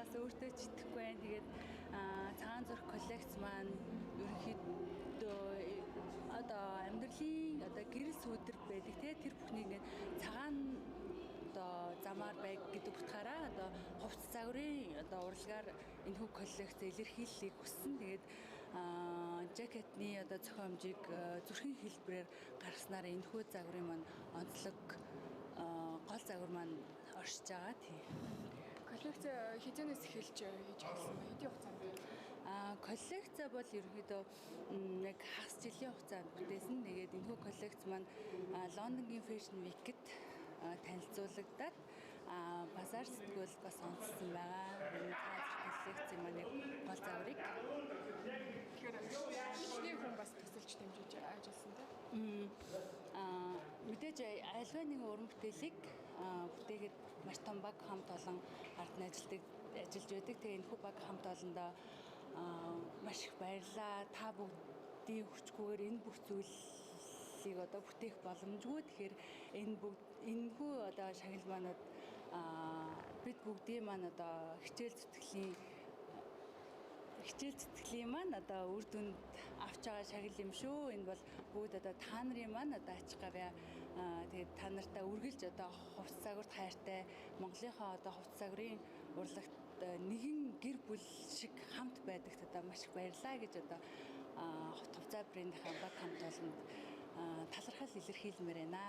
талаас өөртөө ч итгэхгүй байна. Тэгээд цагаан зурх коллекц маань ерөнхийдөө одоо амьдралын одоо гэрэл сүудэр байдаг те тэр бүхнийг ингээд цагаан одоо замаар байг гэдэг утгаараа одоо хувцас загварын одоо урлагаар энэхүү коллекц илэрхийллийг хүссэн. Тэгээд жакетны одоо зохион хэмжээг зүрхийн хэлбэрээр гаргаснаар энэхүү загварын маань онцлог гол загвар маань оршиж байгаа тийм. Коллекц хизэнээс эхэлж хийж эхэлсэн бэ? Хэдийн хугацаанд бэ? Коллекц бол ерөнхийдөө яг хагас жилийн хугацаанд бүтээсэн. Тэгээд энэхүү коллекц маань Лондонгийн Fashion Week-д танилцуулагдаад базар сэтгүүл бас онцлсан байгаа. Коллекцийн маань гол загварыг. Тэгэхээр нэг хүн бас тусалж дэмжиж ажилласан тийм. Мэдээж альва нэгэн уран бүтээлийг бүтээхэд маш том баг хамт олон ард нь ажиллаж байдаг. Тэгээ энэхүү баг хамт олондоо маш их баярлалаа. Та бүгдийн хүчгүйгээр энэ бүх зүйлийг одоо бүтээх боломжгүй. Тэгэхээр энэхүү одоо шагнал манад бид бүгдийн маань одоо хичээл зүтгэлийн маань одоо үр дүнд авч байгаа шагнал юм шүү. Энэ бол бүгд одоо та нарын маань одоо ач гавья. Тэгээд та нартай үргэлж одоо хувцас загварт хайртай Монголынхоо одоо хувцас загварын урлагт нэгэн гэр бүл шиг хамт байдагт одоо маш их баярлалаа гэж одоо хувцас брэндийнхаа баг хамт олонд талархал илэрхийлмээр байна.